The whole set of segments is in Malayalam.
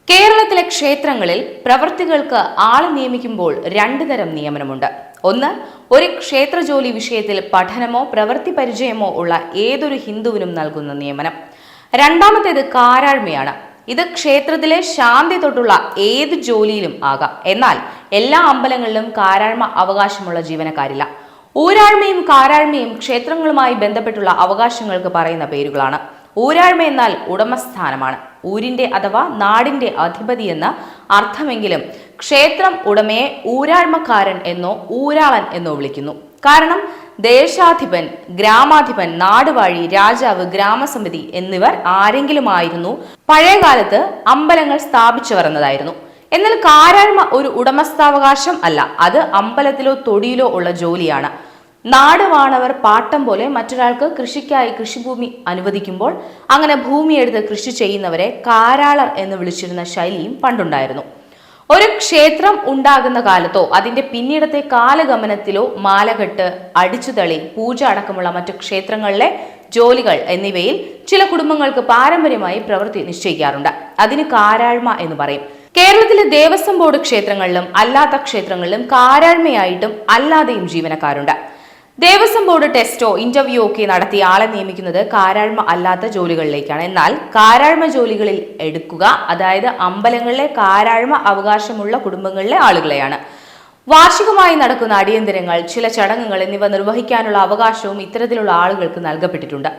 കേരളത്തിലെ ക്ഷേത്രങ്ങളിൽ പ്രവൃത്തികൾക്ക് ആളെ നിയമിക്കുമ്പോൾ രണ്ടു തരം നിയമനമുണ്ട്. ഒന്ന്, ഒരു ക്ഷേത്ര ജോലി വിഷയത്തിൽ പഠനമോ പ്രവൃത്തി പരിചയമോ ഉള്ള ഏതൊരു ഹിന്ദുവിനും നൽകുന്ന നിയമനം. രണ്ടാമത്തേത് കാരാഴ്മയാണ്. ഇത് ക്ഷേത്രത്തിലെ ശാന്തി തൊട്ടുള്ള ഏത് ജോലിയിലും ആകാം. എന്നാൽ എല്ലാ അമ്പലങ്ങളിലും കാരാഴ്മ അവകാശമുള്ള ജീവനക്കാരില്ല. ഊരാഴ്മയും കാരാഴ്മയും ക്ഷേത്രങ്ങളുമായി ബന്ധപ്പെട്ടുള്ള അവകാശങ്ങൾക്ക് പറയുന്ന പേരുകളാണ്. ഊരാഴ്മ എന്നാൽ ഉടമസ്ഥാനമാണ്. ഊരിന്റെ അഥവാ നാടിന്റെ അധിപതി എന്ന അർത്ഥമെങ്കിലും ക്ഷേത്രം ഉടമയെ ഊരാഴ്മക്കാരൻ എന്നോ ഊരാളൻ എന്നോ വിളിക്കുന്നു. കാരണം ദേശാധിപൻ, ഗ്രാമാധിപൻ, നാടുവാഴി, രാജാവ്, ഗ്രാമസമിതി എന്നിവർ ആരെങ്കിലും ആയിരുന്നു പഴയകാലത്ത് അമ്പലങ്ങൾ സ്ഥാപിച്ചു വരുന്നതായിരുന്നു. എന്നാൽ കാരാഴ്മ ഒരു ഉടമസ്ഥാവകാശം അല്ല, അത് അമ്പലത്തിലോ തൊടിയിലോ ഉള്ള ജോലിയാണ്. നാടുവാണവർ പാട്ടം പോലെ മറ്റൊരാൾക്ക് കൃഷിക്കായി കൃഷിഭൂമി അനുവദിക്കുമ്പോൾ അങ്ങനെ ഭൂമിയെടുത്ത് കൃഷി ചെയ്യുന്നവരെ കാരാളർ എന്ന് വിളിച്ചിരുന്ന ശൈലിയും പണ്ടുണ്ടായിരുന്നു. ഒരു ക്ഷേത്രം ഉണ്ടാകുന്ന കാലത്തോ അതിന്റെ പിന്നീടത്തെ കാലഗമനത്തിലോ മാലകെട്ട്, അടിച്ചുതളി, പൂജ അടക്കമുള്ള മറ്റു ക്ഷേത്രങ്ങളിലെ ജോലികൾ എന്നിവയിൽ ചില കുടുംബങ്ങൾക്ക് പാരമ്പര്യമായി പ്രവൃത്തി നിശ്ചയിക്കാറുണ്ട്. അതിന് കാരാഴ്മ എന്ന് പറയും. കേരളത്തിലെ ദേവസ്വം ബോർഡ് ക്ഷേത്രങ്ങളിലും അല്ലാത്ത ക്ഷേത്രങ്ങളിലും കാരാഴ്മയായിട്ടും അല്ലാതെയും ജീവനക്കാരുണ്ട്. ദേവസ്വം ബോർഡ് ടെസ്റ്റോ ഇന്റർവ്യൂ ഒക്കെ നടത്തി ആളെ നിയമിക്കുന്നത് കാരാഴ്മ അല്ലാത്ത ജോലികളിലേക്കാണ്. എന്നാൽ കാരാഴ്മ ജോലികളിൽ എടുക്കുക, അതായത് അമ്പലങ്ങളിലെ കാരാഴ്മ അവകാശമുള്ള കുടുംബങ്ങളിലെ ആളുകളെയാണ്. വാർഷികമായി നടക്കുന്ന അടിയന്തരങ്ങൾ, ചില ചടങ്ങുകൾ എന്നിവ നിർവഹിക്കാനുള്ള അവകാശവും ഇത്തരത്തിലുള്ള ആളുകൾക്ക് നൽകപ്പെട്ടിട്ടുണ്ട്.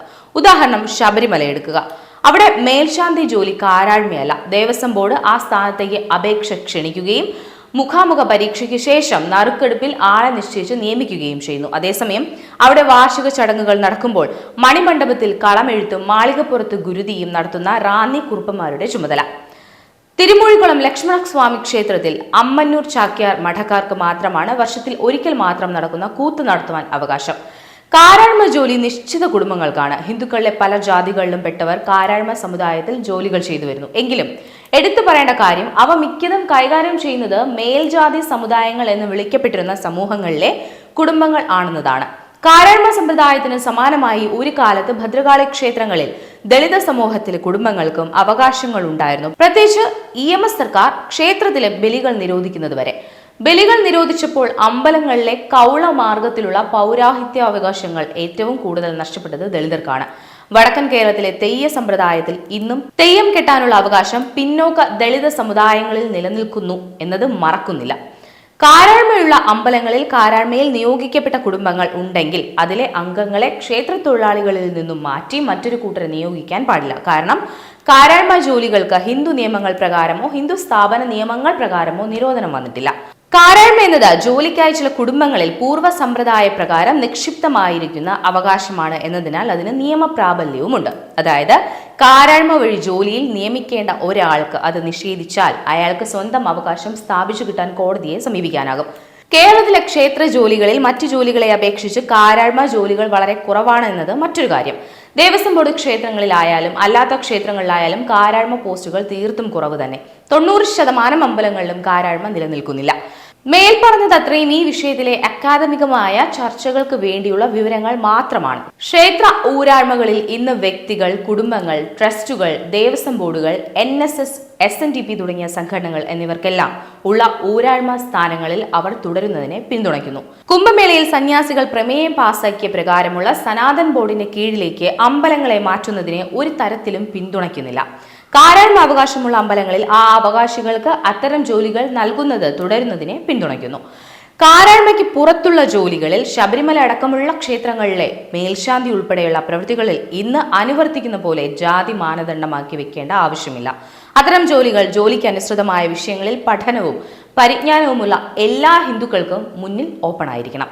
ഉദാഹരണം ശബരിമല എടുക്കുക. അവിടെ മേൽശാന്തി ജോലി കാരാഴ്മയല്ല. ദേവസ്വം ബോർഡ് ആ സ്ഥാനത്തേക്ക് അപേക്ഷ ക്ഷണിക്കുകയും മുഖാമുഖ പരീക്ഷയ്ക്ക് ശേഷം നറുക്കെടുപ്പിൽ ആളെ നിശ്ചയിച്ച് നിയമിക്കുകയും ചെയ്യുന്നു. അതേസമയം അവിടെ വാർഷിക ചടങ്ങുകൾ നടക്കുമ്പോൾ മണിമണ്ഡപത്തിൽ കളമെഴുത്തും മാളികപ്പുറത്ത് ഗുരുതിയും നടത്തുന്ന റാന്നി കുറുപ്പന്മാരുടെ ചുമതല. തിരുമൂഴിക്കുളം ലക്ഷ്മണസ്വാമി ക്ഷേത്രത്തിൽ അമ്മന്നൂർ ചാക്യാർ മഠക്കാർക്ക് മാത്രമാണ് വർഷത്തിൽ ഒരിക്കൽ മാത്രം നടക്കുന്ന കൂത്ത് നടത്തുവാൻ അവകാശം. കാരാഴ്മ ജോലി നിശ്ചിത കുടുംബങ്ങൾക്കാണ്. ഹിന്ദുക്കളിലെ പല ജാതികളിലും പെട്ടവർ കാരാഴ്മ സമുദായത്തിൽ ജോലികൾ ചെയ്തു വരുന്നു. എങ്കിലും എടുത്തു പറയേണ്ട കാര്യം, അവ മിക്കതും കൈകാര്യം ചെയ്യുന്നത് മേൽജാതി സമുദായങ്ങൾ എന്ന് വിളിക്കപ്പെട്ടിരുന്ന സമൂഹങ്ങളിലെ കുടുംബങ്ങൾ ആണെന്നതാണ്. കാരാഴ്മ സമ്പ്രദായത്തിന് സമാനമായി ഒരു കാലത്ത് ഭദ്രകാളി ക്ഷേത്രങ്ങളിൽ ദളിത സമൂഹത്തിലെ കുടുംബങ്ങൾക്കും അവകാശങ്ങൾ ഉണ്ടായിരുന്നു. പ്രത്യേകിച്ച് EMS സർക്കാർ ക്ഷേത്രത്തിലെ ബലികൾ നിരോധിക്കുന്നത് വരെ. ബലികൾ നിരോധിച്ചപ്പോൾ അമ്പലങ്ങളിലെ കൗള മാർഗത്തിലുള്ള പൗരാഹിത്യാവകാശങ്ങൾ ഏറ്റവും കൂടുതൽ നഷ്ടപ്പെട്ടത് ദളിതർക്കാണ്. വടക്കൻ കേരളത്തിലെ തെയ്യ സമ്പ്രദായത്തിൽ ഇന്നും തെയ്യം കെട്ടാനുള്ള അവകാശം പിന്നോക്ക ദളിത സമുദായങ്ങളിൽ നിലനിൽക്കുന്നു എന്നത് മറക്കുന്നില്ല. കാരാഴ്മയുള്ള അമ്പലങ്ങളിൽ കാരാഴ്മയിൽ നിയോഗിക്കപ്പെട്ട കുടുംബങ്ങൾ ഉണ്ടെങ്കിൽ അതിലെ അംഗങ്ങളെ ക്ഷേത്ര തൊഴിലാളികളിൽ നിന്നും മാറ്റി മറ്റൊരു കൂട്ടരെ നിയോഗിക്കാൻ പാടില്ല. കാരണം കാരാഴ്മ ജോലികൾക്ക് ഹിന്ദു നിയമങ്ങൾ പ്രകാരമോ ഹിന്ദു സ്ഥാപന നിയമങ്ങൾ പ്രകാരമോ നിരോധനം വന്നിട്ടില്ല. കാരാഴ്മ എന്നത് ജോലിക്കായി ചില കുടുംബങ്ങളിൽ പൂർവ്വ സമ്പ്രദായ പ്രകാരം നിക്ഷിപ്തമായിരിക്കുന്ന അവകാശമാണ് എന്നതിനാൽ അതിന് നിയമപ്രാബല്യവുമുണ്ട്. അതായത് കാരാഴ്മ വഴി ജോലിയിൽ നിയമിക്കേണ്ട ഒരാൾക്ക് അത് നിഷേധിച്ചാൽ അയാൾക്ക് സ്വന്തം അവകാശം സ്ഥാപിച്ചു കിട്ടാൻ കോടതിയെ സമീപിക്കാനാകും. കേരളത്തിലെ ക്ഷേത്ര ജോലികളിൽ മറ്റു ജോലികളെ അപേക്ഷിച്ച് കാരാഴ്മ ജോലികൾ വളരെ കുറവാണ് എന്നത് മറ്റൊരു കാര്യം. ദേവസ്വം ബോർഡ് ക്ഷേത്രങ്ങളിലായാലും അല്ലാത്ത ക്ഷേത്രങ്ങളിലായാലും കാരാഴ്മ പോസ്റ്റുകൾ തീർത്തും കുറവ് തന്നെ. 90% അമ്പലങ്ങളിലും കാരാഴ്മ നിലനിൽക്കുന്നില്ല. മേൽപ്പറഞ്ഞത് അത്രയും ഈ വിഷയത്തിലെ അക്കാദമികമായ ചർച്ചകൾക്ക് വേണ്ടിയുള്ള വിവരങ്ങൾ മാത്രമാണ്. ക്ഷേത്ര ഊരാഴ്മകളിൽ ഇന്ന് വ്യക്തികൾ, കുടുംബങ്ങൾ, ട്രസ്റ്റുകൾ, ദേവസ്വം ബോർഡുകൾ, NSS, SNDP തുടങ്ങിയ സംഘടനകൾ എന്നിവർക്കെല്ലാം ഉള്ള ഊരാഴ്മ സ്ഥാനങ്ങളിൽ അവർ തുടരുന്നതിനെ പിന്തുണയ്ക്കുന്നു. കുംഭമേളയിൽ സന്യാസികൾ പ്രമേയം പാസാക്കിയ പ്രകാരമുള്ള സനാതൻ ബോർഡിന്റെ കീഴിലേക്ക് അമ്പലങ്ങളെ മാറ്റുന്നതിനെ ഒരു തരത്തിലും പിന്തുണയ്ക്കുന്നില്ല. കാരാഴ്മ അവകാശമുള്ള അമ്പലങ്ങളിൽ ആ അവകാശികൾക്ക് അത്തരം ജോലികൾ നൽകുന്നത് തുടരുന്നതിനെ പിന്തുണയ്ക്കുന്നു. കാരാഴ്മയ്ക്ക് പുറത്തുള്ള ജോലികളിൽ ശബരിമല അടക്കമുള്ള ക്ഷേത്രങ്ങളിലെ മേൽശാന്തി ഉൾപ്പെടെയുള്ള പ്രവൃത്തികളിൽ ഇന്ന് അനുവർത്തിക്കുന്ന പോലെ ജാതി മാനദണ്ഡമാക്കി വെക്കേണ്ട ആവശ്യമില്ല. അത്തരം ജോലികൾ, ജോലിക്ക് അനുസൃതമായ വിഷയങ്ങളിൽ പഠനവും പരിജ്ഞാനവുമുള്ള എല്ലാ ഹിന്ദുക്കൾക്കും മുന്നിൽ ഓപ്പൺ ആയിരിക്കണം.